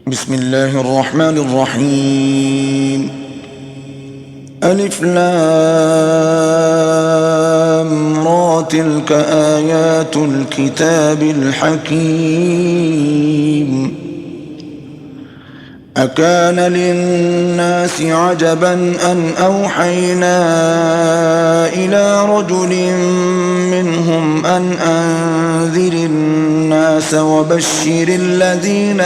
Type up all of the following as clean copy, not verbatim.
بسم الله الرحمن الرحيم. ألف لام را تلك آيات الكتاب الحكيم. أكان للناس عجبا أن أوحينا إلى رجل منهم أن أنذر الناس وبشر الذين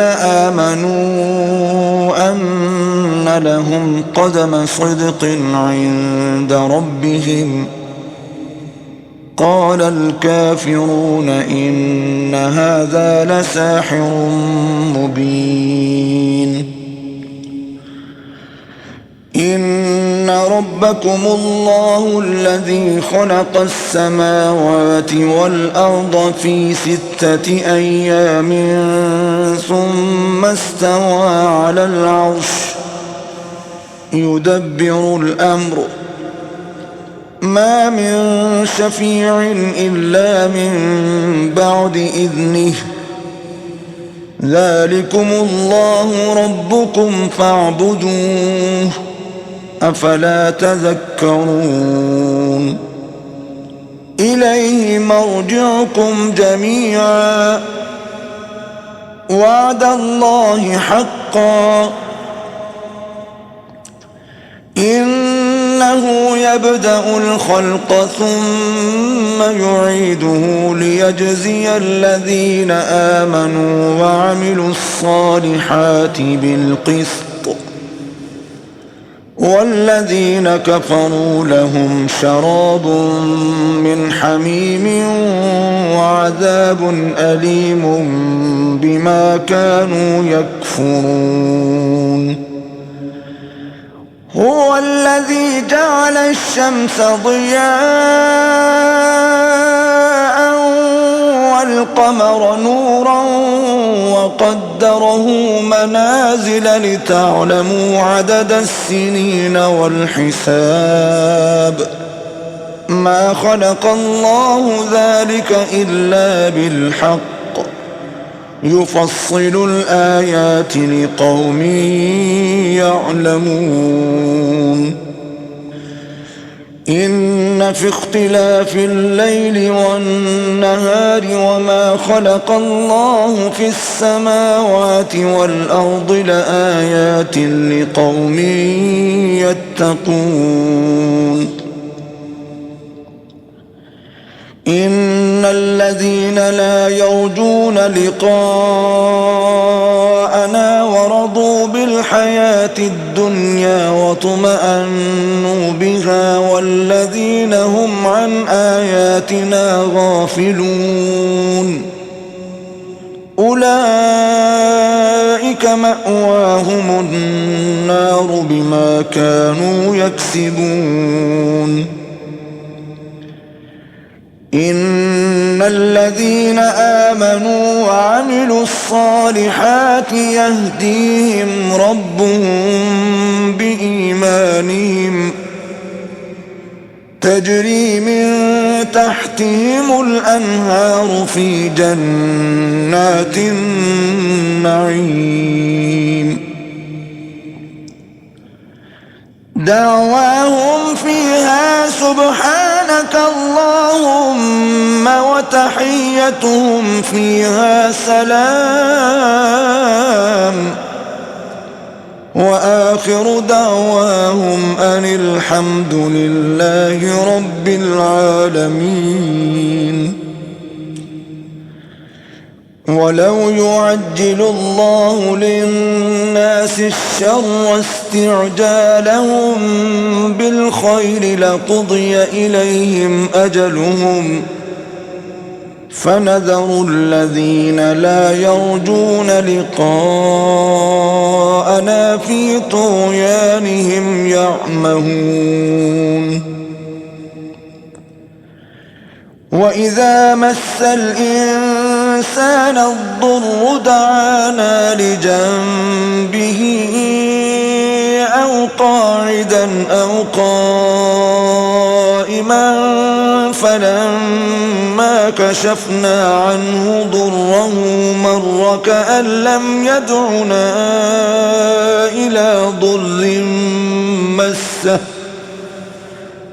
آمنوا أن لهم قدم صدق عند ربهم. قال الكافرون إن هذا لساحر مبين. إن ربكم الله الذي خلق السماوات والأرض في 6 أيام ثم استوى على العرش يدبر الأمر ما من شفيع إلا من بعد إذنه. ذلكم الله ربكم فاعبدوه أفلا تذكرون. إليه مرجعكم جميعا وعد الله حقا. إنه يبدأ الخلق ثم يعيده ليجزي الذين آمنوا وعملوا الصالحات بالقسط والذين كفروا لهم شراب من حميم وعذاب أليم بما كانوا يكفرون. هو الذي جعل الشمس ضياء والقمر نورا وقدره منازل لتعلموا عدد السنين والحساب. ما خلق الله ذلك إلا بالحق يفصل الآيات لقوم يعلمون. إن في اختلاف الليل والنهار وما خلق الله في السماوات والأرض لآيات لقوم يتقون. إن الذين لا يرجون لقاءنا ورضوا بالحياة الدنيا واطمأنوا بها والذين هم عن آياتنا غافلون أولئك مأواهم النار بما كانوا يكسبون. إن الذين آمنوا وعملوا الصالحات يهديهم ربهم بإيمانهم تجري من تحتهم الأنهار في جنات النعيم. دعواهم فيها سبحانك اللهم وتحيتهم فيها سلام وآخر دعواهم أن الحمد لله رب العالمين. ولو يعجل الله للناس الشر استعجالهم بالخير لقضي إليهم أجلهم فنذر الذين لا يرجون لقاءنا في طغيانهم يعمهون. وإذا مس الإنسان الضر دعانا لجنبه أو قاعدا أو قائما قائما فلما كشفنا عنه ضره مر كأن لم يدعنا إلى ضر مسه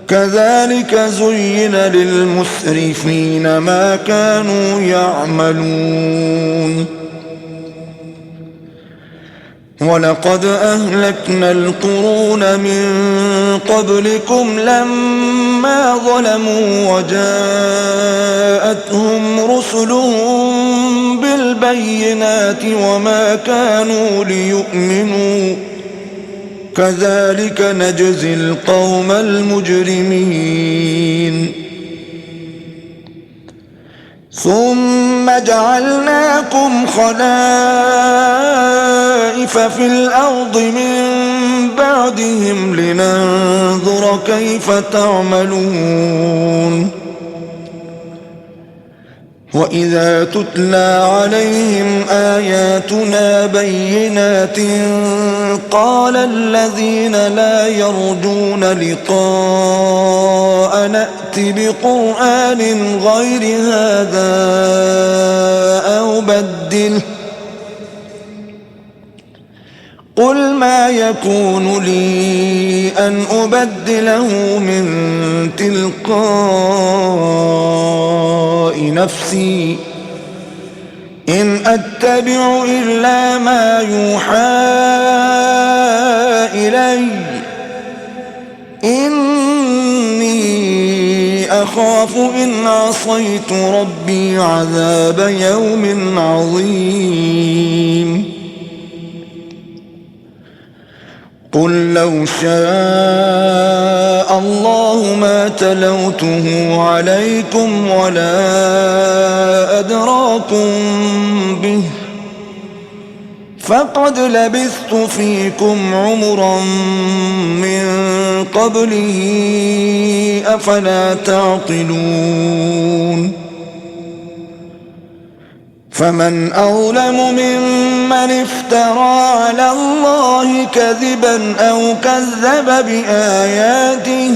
كذلك زين للمسرفين ما كانوا يعملون ولقد أهلكنا القرون من قبلكم لما ظلموا وجاءتهم رسلهم بالبينات وما كانوا ليؤمنوا كذلك نجزي القوم المجرمين ثم جعلناكم خلائف في الأرض من بعدهم لننظر كيف تعملون وإذا تتلى عليهم آياتنا بينات قال الذين لا يرجون لقاء نأت بقرآن غير هذا أو بدله قل ما يكون لي أن أبدله من تلقاء نفسي إن أتبع إلا ما يوحى إلي إني أخاف إن عصيت ربي عذاب يوم عظيم قل لو شاء الله ما تلوته عليكم ولا أدراكم به فقد لبثت فيكم عمرا من قبله أفلا تعقلون فمن أظلم ممن افترى على الله كذبا أو كذب بآياته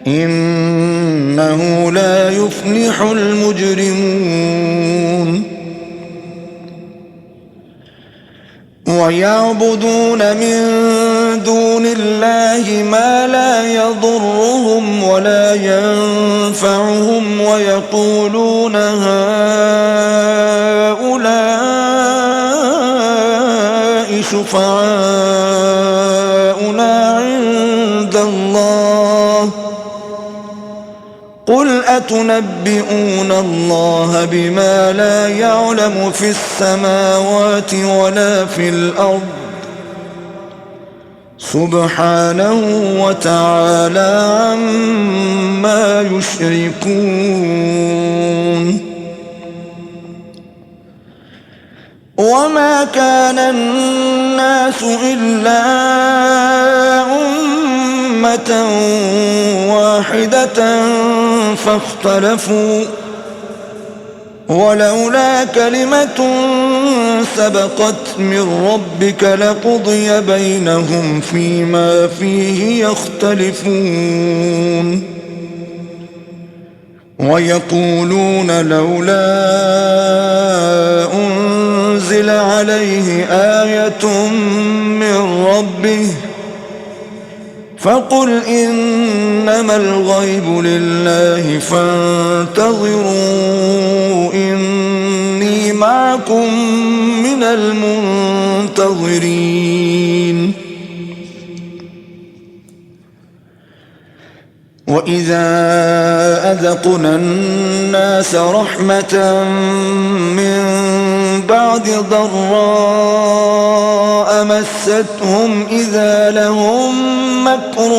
إنه لا يفلح المجرمون ويعبدون من دون الله ما لا يضرهم ولا ينفعهم ويقولون هؤلاء شفعاؤنا عند الله قل أتنبئون الله بما لا يعلم في السماوات ولا في الأرض سبحانه وتعالى عما يشركون وما كان الناس إلا أمة واحدة فاختلفوا ولولا كلمة سبقت من ربك لقضي بينهم فيما فيه يختلفون ويقولون لولا أنزل عليه آية من ربه فقل إنما الغيب لله فانتظروا إني معكم من المنتظرين وإذا أذقنا الناس رحمة من بعد ضراء مستهم إذا لهم مكر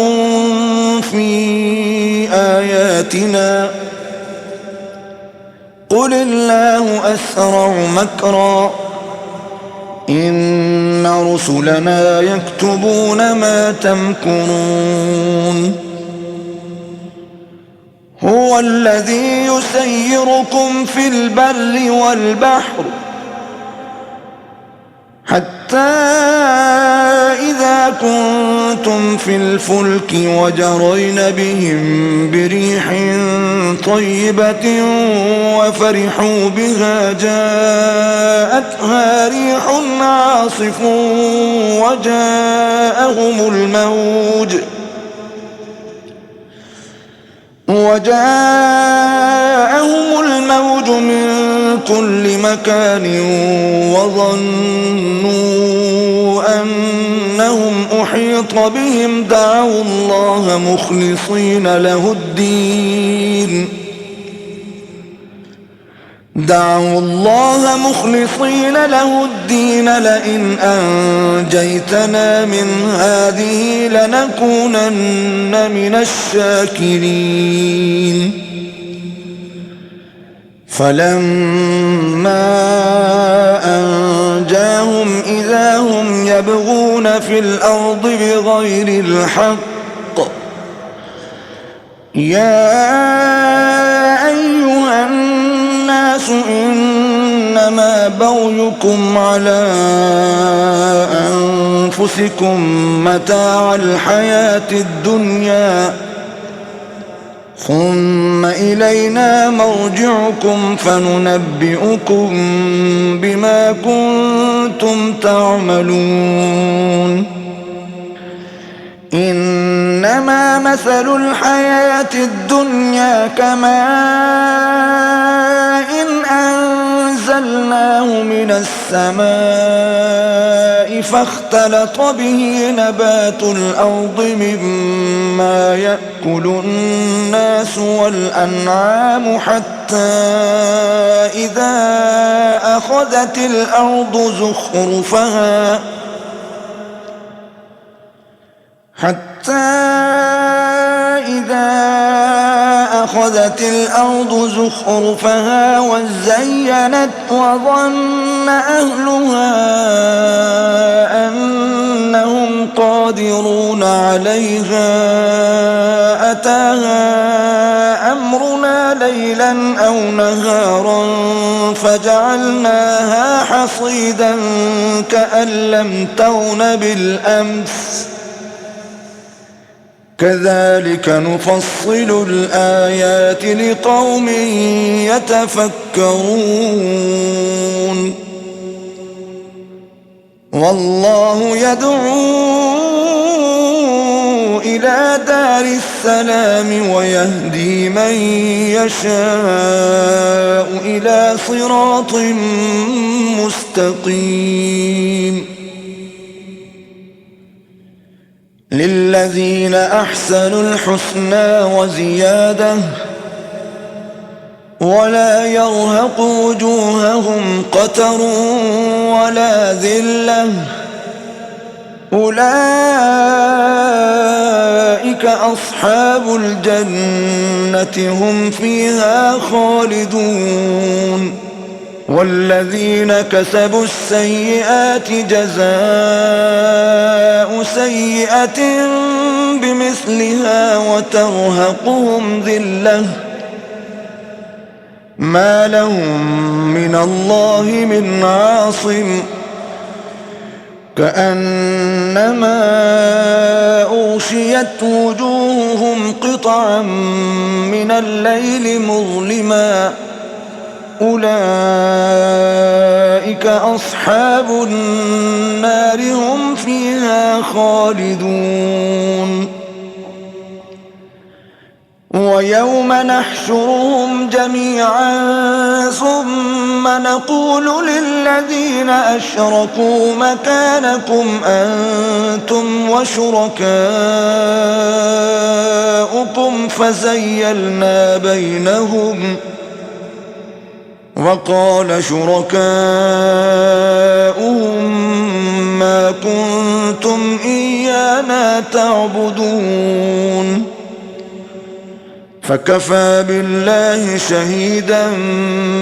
في آياتنا قل الله أسرع مكرا إن رسلنا يكتبون ما تمكرون هو الذي يسيركم في البر والبحر حتى إذا كنتم في الفلك وجرين بهم بريح طيبة وفرحوا بها جاءتها ريح عاصف وجاءهم الموج من كل مكان وظنوا أنهم أحيط بهم دعوا الله مخلصين له الدين لئن أنجيتنا من هذه لنكونن من الشاكرين فلما أنجاهم إذا هم يبغون في الأرض بغير الحق يا أيها الناس إنما بغيكم على أنفسكم متاع الحياة الدنيا ثم إلينا مرجعكم فننبئكم بما كنتم تعملون إنما مثل الحياة الدنيا كماء أنزلناه من السماء فاختلط به نبات الأرض مما يأكل الناس والأنعام حتى إذا أخذت الأرض زخرفها وزينت وظن أهلها أنهم قادرون عليها أتاها أمرنا ليلا أو نهارا فجعلناها حصيدا كأن لم تغن بالأمس كذلك نفصل الآيات لقوم يتفكرون والله يدعو إلى دار السلام ويهدي من يشاء إلى صراط مستقيم للذين أحسنوا الحسنى وزيادة ولا يرهق وجوههم قتر ولا ذلة أولئك أصحاب الجنة هم فيها خالدون والذين كسبوا السيئات جزاء سيئة بمثلها وترهقهم ذلة ما لهم من الله من عاصم كأنما أغشيت وجوههم قطعا من الليل مظلما أولئك أصحاب النار هم فيها خالدون ويوم نحشرهم جميعا ثم نقول للذين أشركوا مكانكم أنتم وشركاؤكم فزيلنا بينهم وقال شركاؤهم ما كنتم إيانا تعبدون فكفى بالله شهيدا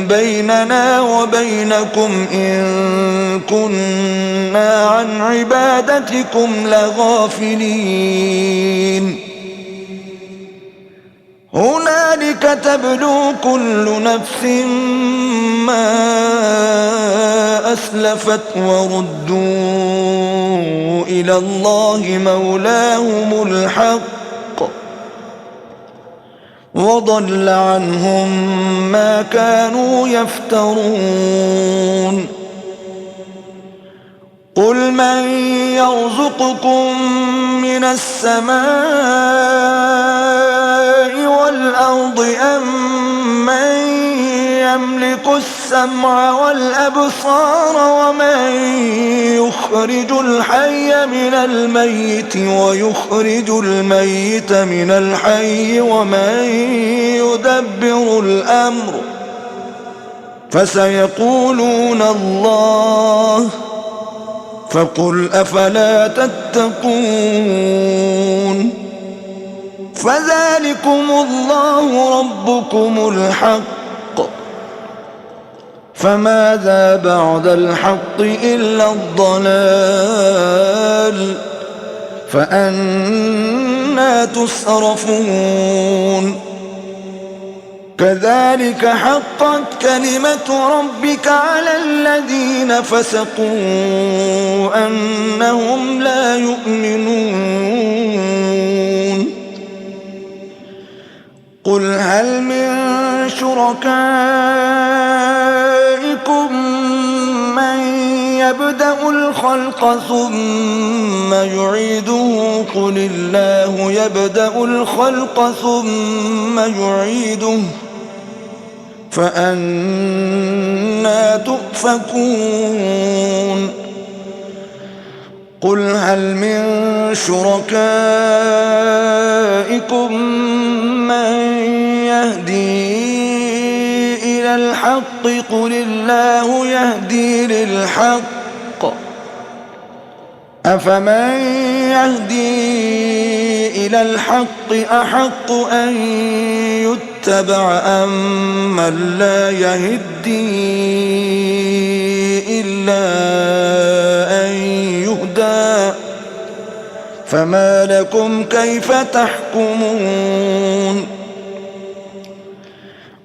بيننا وبينكم إن كنا عن عبادتكم لغافلين هنالك تبلو كل نفس ما أسلفت وردوا إلى الله مولاهم الحق وضل عنهم ما كانوا يفترون قل من يرزقكم من السماء والأرض أم من يملك السمع والأبصار ومن يخرج الحي من الميت ويخرج الميت من الحي ومن يدبر الأمر فسيقولون الله فقل أفلا تتقون فذلكم الله ربكم الحق فماذا بعد الحق إلا الضلال فأنى تصرفون كذلك حقت كلمة ربك على الذين فسقوا أنهم لا يؤمنون قل هل من شركائكم من يبدأ الخلق ثم يعيده قل الله يبدأ الخلق ثم يعيده فأنى تؤفكون قل هل من شركائكم من يهدي إلى الحق قل الله يهدي للحق أفمن يهدي إلى الحق أحق أن يتبع أم من لا يهدي إلا أن يهدى فما لكم كيف تحكمون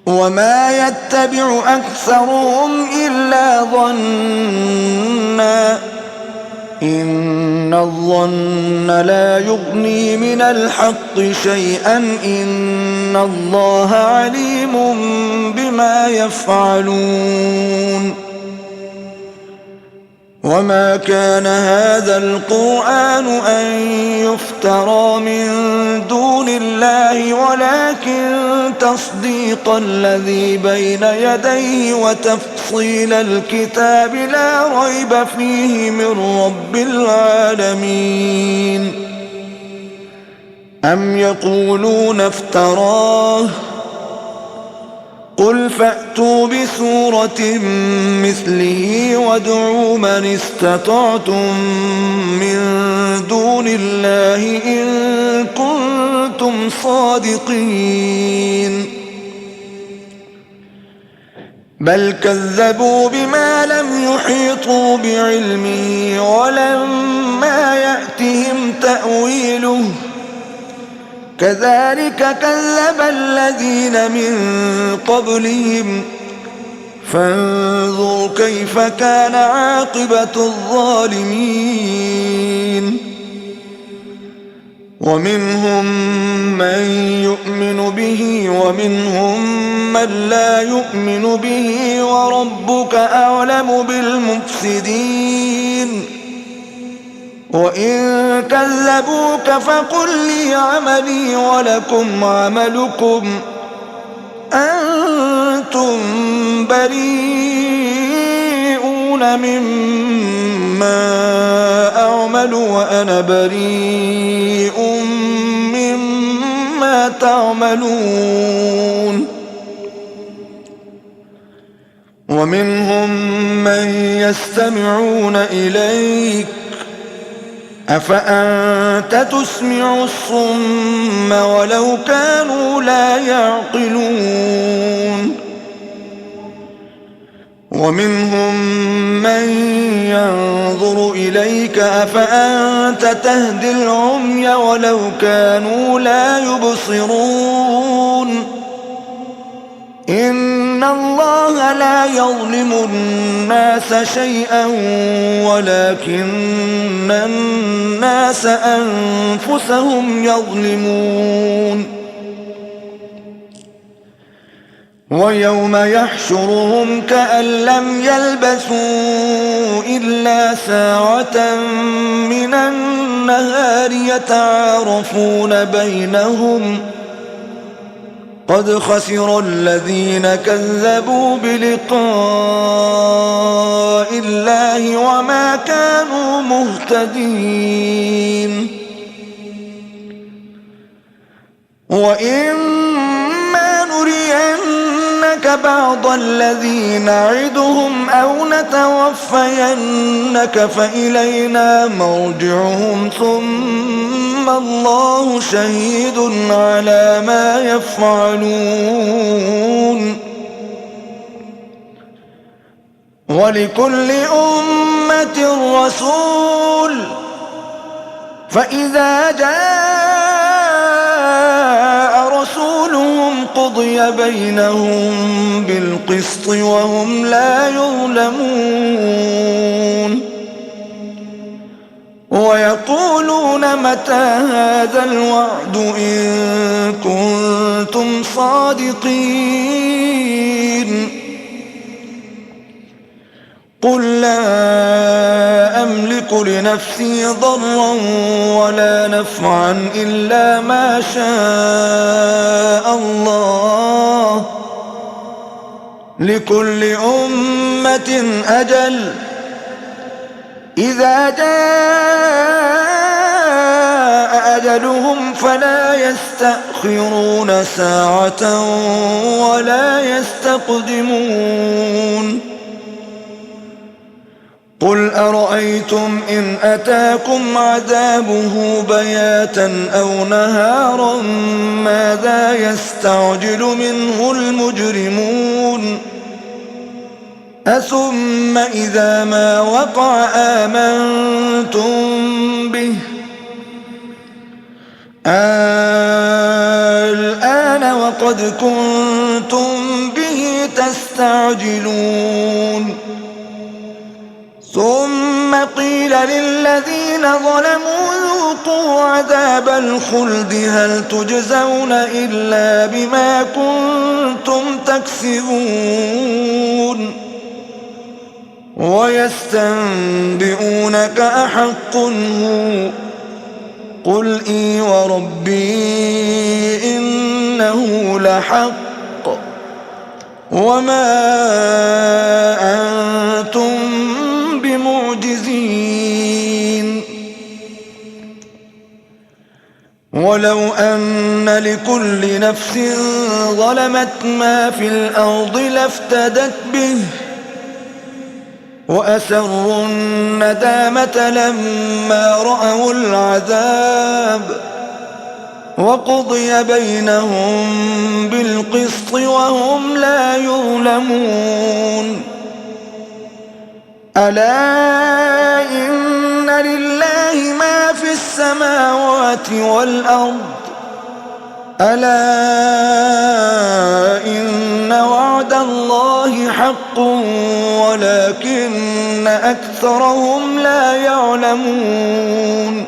وما يتبع أكثرهم إلا ظنا إن الظن لا يغني من الحق شيئا إن الله عليم بما يفعلون وما كان هذا القرآن أن يفترى من دون الله ولكن تصديق الذي بين يديه وتفصيل الكتاب لا ريب فيه من رب العالمين أم يقولون افتراه قل فأتوا بسورة مثله وادعوا من استطعتم من دون الله إن كنتم صادقين بل كذبوا بما لم يحيطوا بعلمه ولما يأتهم تأويله كذلك كذب الذين من قبلهم فانظر كيف كان عاقبة الظالمين ومنهم من يؤمن به ومنهم من لا يؤمن به وربك أعلم بالمفسدين وإن كذبوك فقل لي عملي ولكم عملكم أنتم بريئون مما أعمل وأنا بريء مما تعملون ومنهم من يستمعون إليك أفأنت تسمع الصم ولو كانوا لا يعقلون ومنهم من ينظر إليك أفأنت تهدي العمي ولو كانوا لا يبصرون إن إن الله لا يظلم الناس شيئا ولكن الناس أنفسهم يظلمون ويوم يحشرهم كأن لم يلبثوا إلا ساعة من النهار يتعارفون بينهم قد خسر الذين كذبوا بلقاء الله وما كانوا مهتدين وإما نرينك بعض الذي نعدهم أو نتوفينك فإلينا مرجعهم ثم الله شهيد على ما يفعلون ولكل أمة رسول فإذا جاء رسولهم قضي بينهم بالقسط وهم لا يظلمون ويقولون متى هذا الوعد إن كنتم صادقين قل لا أملك لنفسي ضرا ولا نفعا إلا ما شاء الله لكل أمة أجل إذا جاء أجلهم فلا يستأخرون ساعة ولا يستقدمون قل أرأيتم إن أتاكم عذابه بياتا أو نهارا ماذا يستعجل منه المجرمون أثم إذا ما وقع آمنتم به الآن وقد كنتم به تستعجلون ثم قيل للذين ظلموا ذوقوا عذاب الخلد هل تجزون إلا بما كنتم تكسبون ويستنبئونك أحق هو قل إي وربي إنه لحق وما أنتم بمعجزين ولو أن لكل نفس ظلمت ما في الأرض لافتدت به وأسروا الندامة لما رأوا العذاب وقضي بينهم بالقسط وهم لا يظلمون ألا إن لله ما في السماوات والأرض ألا إن وعد الله حق ولكن أكثرهم لا يعلمون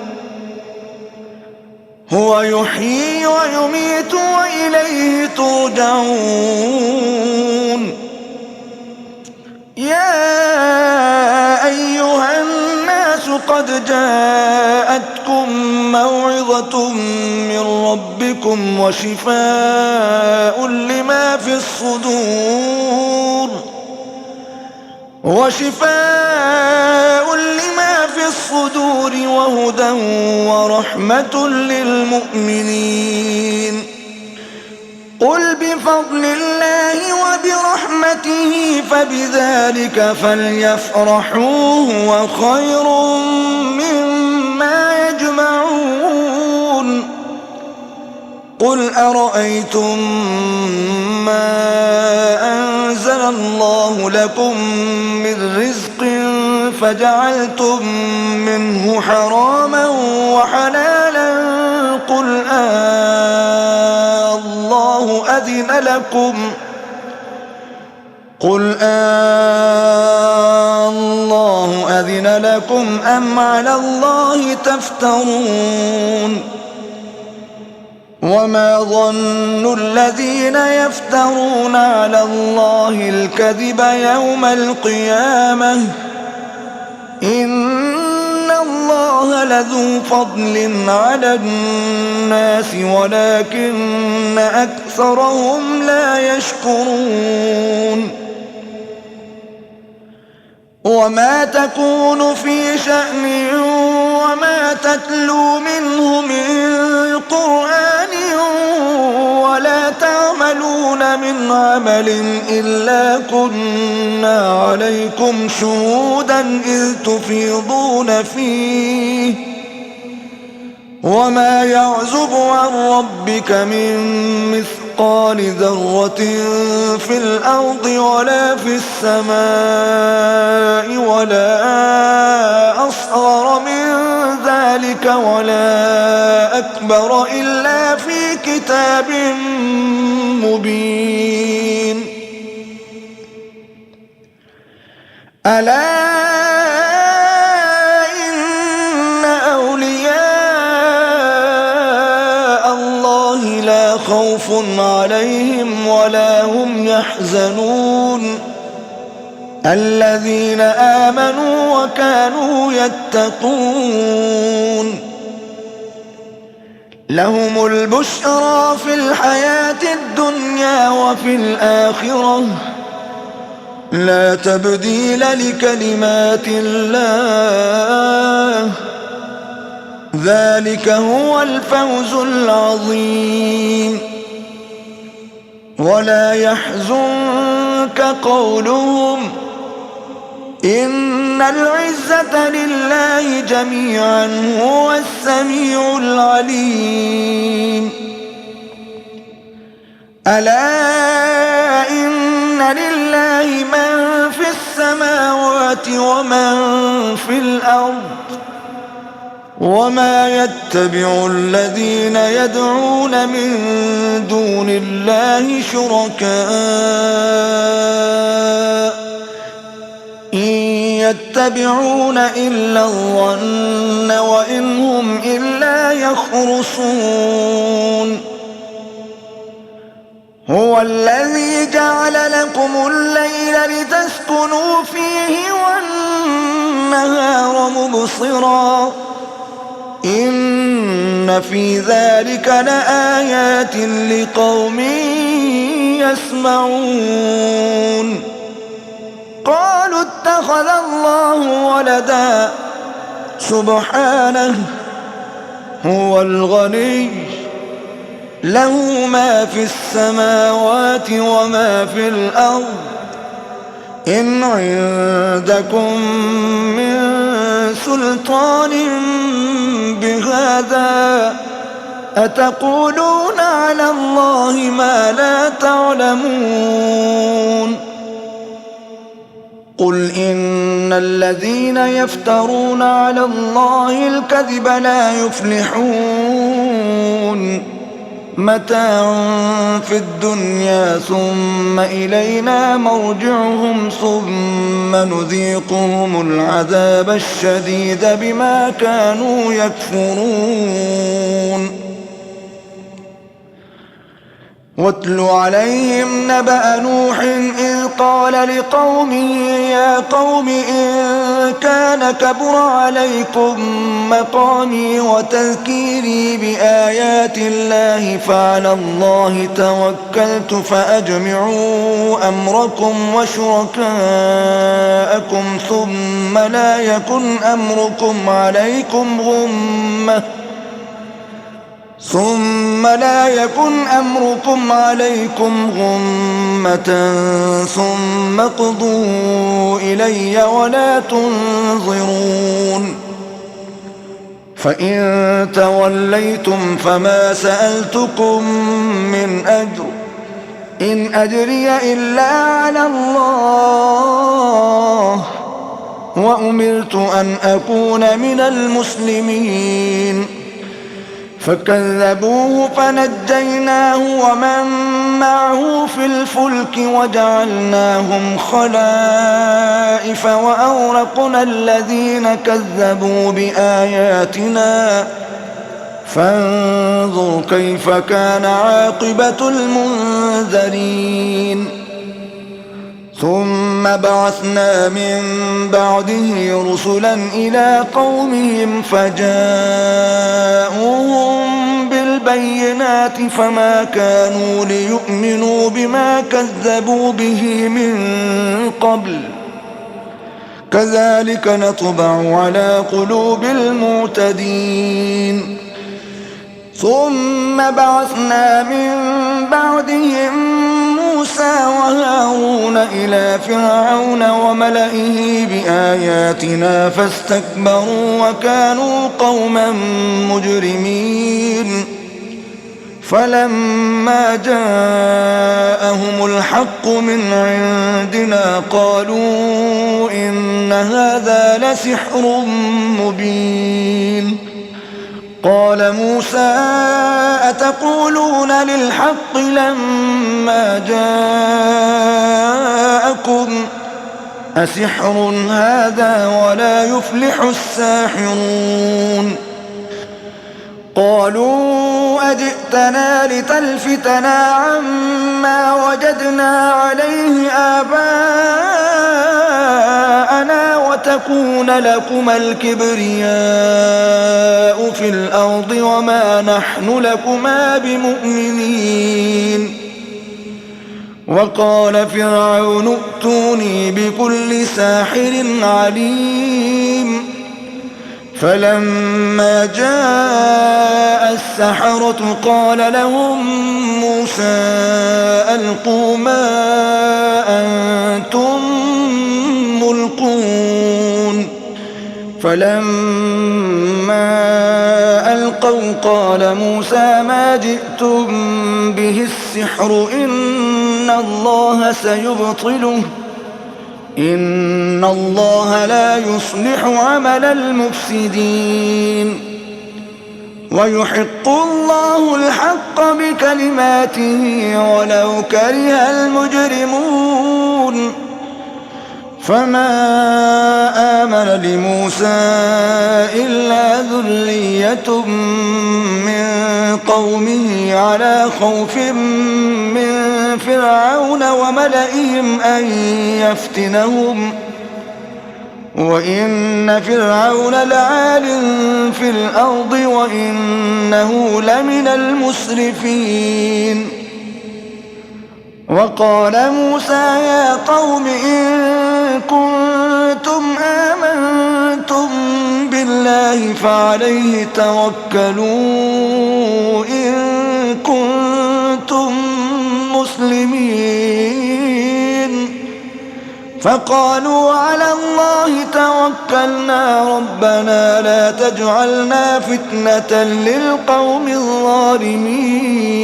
هو يحيي ويميت وإليه ترجعون يا أيها الناس قد جاءتكم موعظة من ربكم وشفاء لما في الصدور وهدى ورحمة للمؤمنين قل بفضل الله وبرحمته فبذلك فليفرحوا هو خير مما يجمعون قل أرأيتم ما أنزل الله لكم من رزق فجعلتم منه حراما وحلالا قل الله أذن لكم قل الله أذن لكم أم على الله تفترون وما ظن الذين يفترون على الله الكذب يوم القيامة إن الله لذو فضل على الناس ولكن أكثرهم لا يشكرون وما تكون في شأن وما تتلو منه من قرآن ولا تعملون من عمل إلا كنا عليكم شهودا إذ تفيضون فيه وما يعزب عن ربك من مثقال ذرة في الأرض ولا في السماء ولا أصغر من ذلك ولا أكبر إلا في كتاب مبين ألا إن أولياء الله لا خوف عليهم ولا هم يحزنون الذين آمنوا وكانوا يتقون لهم البشرى في الحياة الدنيا وفي الآخرة لا تبديل لكلمات الله ذلك هو الفوز العظيم ولا يحزنك قولهم إن العزة لله جميعا هو السميع العليم ألا إن لله من في السماوات ومن في الأرض وما يتبع الذين يدعون من دون الله شركاء إن يتبعون إلا الظن وإن هم إلا يخرصون هو الذي جعل لكم الليل لتسكنوا فيه والنهار مبصرا إن في ذلك لآيات لقوم يسمعون قالوا اتخذ الله ولدا سبحانه هو الغني له ما في السماوات وما في الأرض إن عندكم من سلطان بهذا أتقولون على الله ما لا تعلمون قل إن الذين يفترون على الله الكذب لا يفلحون متاع في الدنيا ثم إلينا مرجعهم ثم نذيقهم العذاب الشديد بما كانوا يكفرون واتل عليهم نبأ نوح إذ قال لقومه يا قوم إن كان كبر عليكم مقامي وتذكيري بآيات الله فعلى الله توكلت فأجمعوا أمركم وشركاءكم ثم لا يكن أمركم عليكم غمة ثم اقضوا إلي ولا تنظرون فإن توليتم فما سألتكم من أجر إن أجري إلا على الله وأمرت أن أكون من المسلمين فكذبوه فنجيناه ومن معه في الفلك وجعلناهم خلائف وأغرقنا الذين كذبوا بآياتنا فانظر كيف كان عاقبة المنذرين ثم بعثنا من بعده رسلا إلى قومهم فجاءوهم بالبينات فما كانوا ليؤمنوا بما كذبوا به من قبل كذلك نطبع على قلوب المعتدين ثم بعثنا من بعدهم موسى وهارون إلى فرعون وملئه بآياتنا فاستكبروا وكانوا قوما مجرمين فلما جاءهم الحق من عندنا قالوا إن هذا لسحر مبين قال موسى أتقولون للحق لما جاءكم أسحر هذا ولا يفلح الساحرون قالوا أجئتنا لتلفتنا عما وجدنا عليه آباءنا وتكون لكما الكبرياء في الأرض وما نحن لكما بمؤمنين وقال فرعون ائتوني بكل ساحر عليم فلما جاء السحرة قال لهم موسى ألقوا ما أنتم ملقون فلما ألقوا قال موسى ما جئتم به السحر إن الله سيبطله إن الله لا يصلح عمل المفسدين ويحق الله الحق بكلماته ولو كره المجرمون فما آمن لموسى إلا ذرية من قومه على خوف من فرعون وملئهم أن يفتنهم وإن فرعون لعال في الأرض وإنه لمن المسرفين وقال موسى يا قوم إن كنتم آمنتم بالله فعليه توكلوا إن كنتم مسلمين فقالوا على الله توكلنا ربنا لا تجعلنا فتنة للقوم الظالمين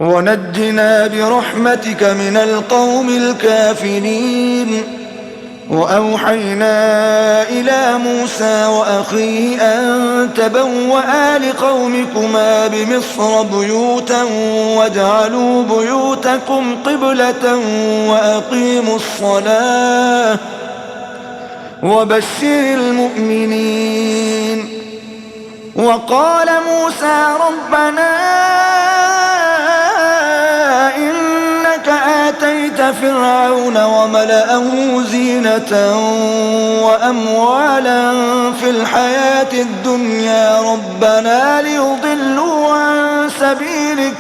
ونجنا برحمتك من القوم الكافرين وأوحينا إلى موسى وأخيه أن تبوأ لقومكما بمصر بيوتا واجعلوا بيوتكم قبلة وأقيموا الصلاة وبشر المؤمنين وقال موسى ربنا إنك آتيت فرعون وملأه زينة وأموالا في الحياة الدنيا ربنا ليضلوا عن سبيلك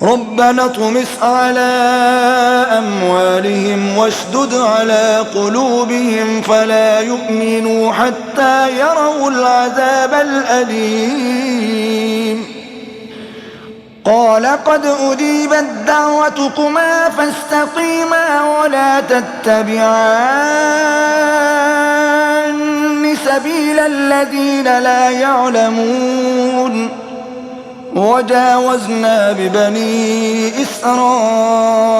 ربنا اطمس على أموالهم واشدد على قلوبهم فلا يؤمنوا حتى يروا العذاب الأليم قال قد أجيبت دعوتكما فاستقيما ولا تتبعان سبيل الذين لا يعلمون وجاوزنا ببني إسرائيل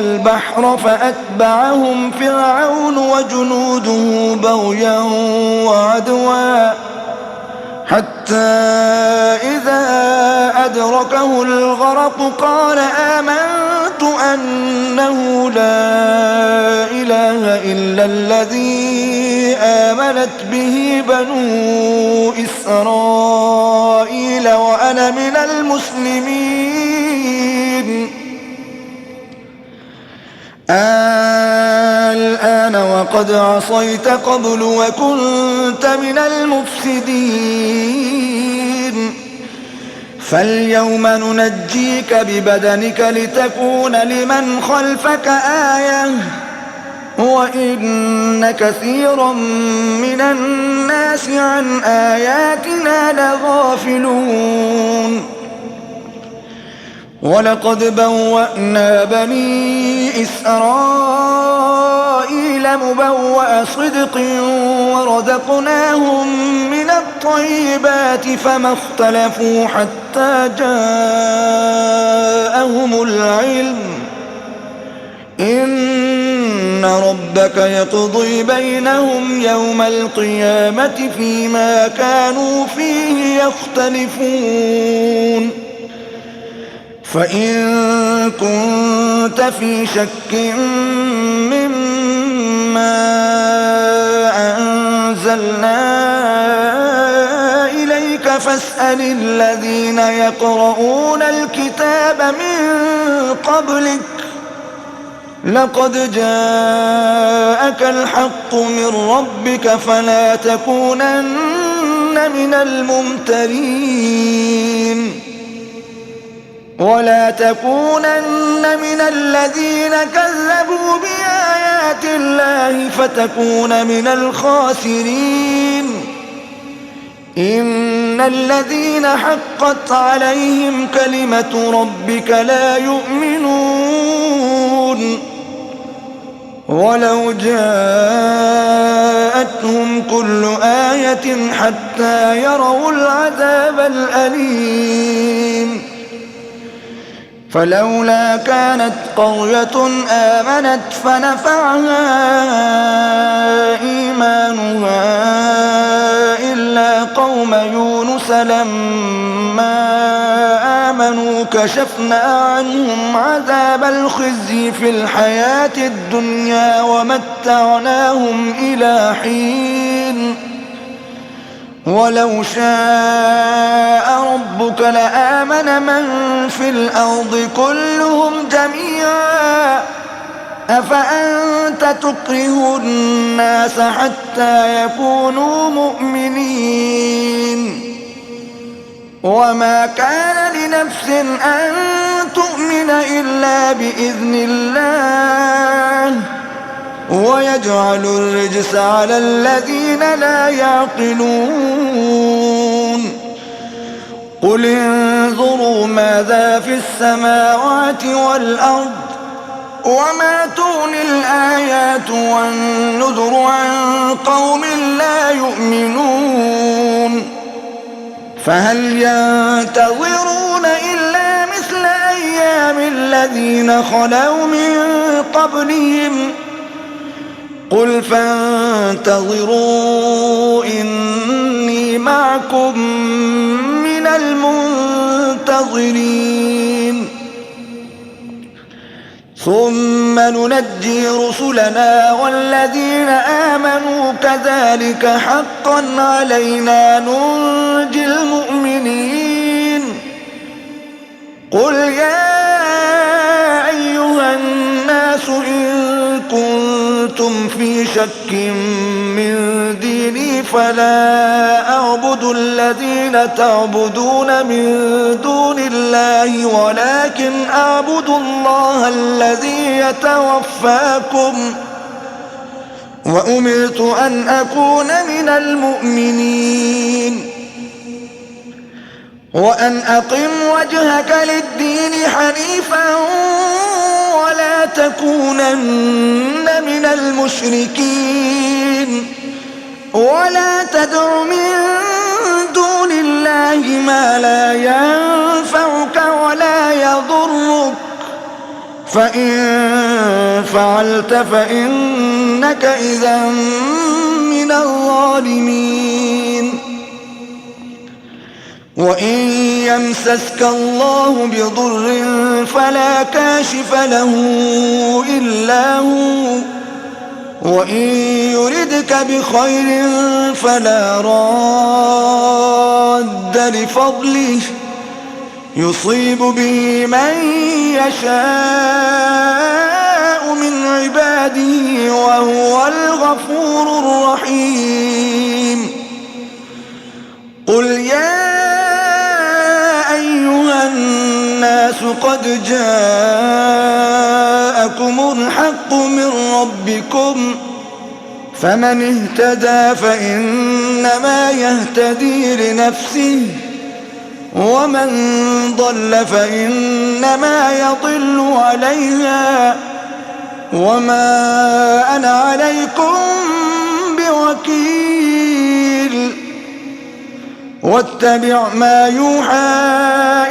البحر فأتبعهم فرعون وجنوده بغيا وعدوا حتى إذا أدركه الغرق قال آمنت أنه لا إله إلا الذي آمنت به بنو إسرائيل وأنا من المسلمين. الآن وقد عصيت قبل وكنت من المفسدين فاليوم ننجيك ببدنك لتكون لمن خلفك آية وإن كثيرا من الناس عن آياتنا لغافلون. ولقد بوأنا بني إسرائيل مبوأ صدق ورزقناهم من الطيبات فما اختلفوا حتى جاءهم العلم إن ربك يقضي بينهم يوم القيامة فيما كانوا فيه يختلفون. فإن كنت في شك مما أنزلنا إليك فاسأل الذين يقرؤون الكتاب من قبلك لقد جاءك الحق من ربك فلا تكونن من الممترين ولا تكونن من الذين كذبوا بآيات الله فتكون من الخاسرين. إن الذين حقت عليهم كلمة ربك لا يؤمنون ولو جاءتهم كل آية حتى يروا العذاب الأليم. فلولا كانت قرية آمنت فنفعها إيمانها إلا قوم يونس لما آمنوا كشفنا عنهم عذاب الخزي في الحياة الدنيا ومتعناهم إلى حين ولو شاء ربك لآمن من في الأرض كلهم جميعا أفأنت تكره الناس حتى يكونوا مؤمنين وما كان لنفس أن تؤمن إلا بإذن الله ويجعل الرجس على الذين لا يعقلون. قل انظروا ماذا في السماوات والأرض وما تغني الآيات والنذر عن قوم لا يؤمنون فهل ينتظرون إلا مثل أيام الذين خلوا من قبلهم قل فانتظروا إني معكم من المنتظرين ثم ننجي رسلنا والذين آمنوا كذلك حقا علينا ننجي المؤمنين. قل يا أيها الناس إن كنتم في شك من ديني فلا أعبد الذين تعبدون من دون الله ولكن أعبد الله الذي يتوفاكم وأمرت أن أكون من المؤمنين وأن أقم وجهك للدين حنيفا ولا تكونن من المشركين ولا تدع من دون الله ما لا ينفعك ولا يضرك فإن فعلت فإنك إذا من الظالمين. وإن يمسسك الله بضر فلا كاشف له إلا هو، وإن يردك بخير فلا راد لفضله، يصيب به من يشاء من عباده وهو الغفور الرحيم. قل يا أيها الناس قد جاءكم الحق من ربكم، فمن اهتدى فإنما يهتدي لنفسه، ومن ضل فإنما يضل عليها، وما أنا عليكم بوكيل. واتبع ما يوحى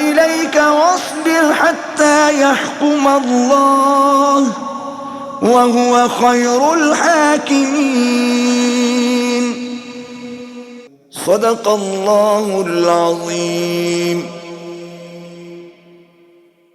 إليك واصبر حتى يحكم الله، وهو خير الحاكمين. صدق الله العظيم.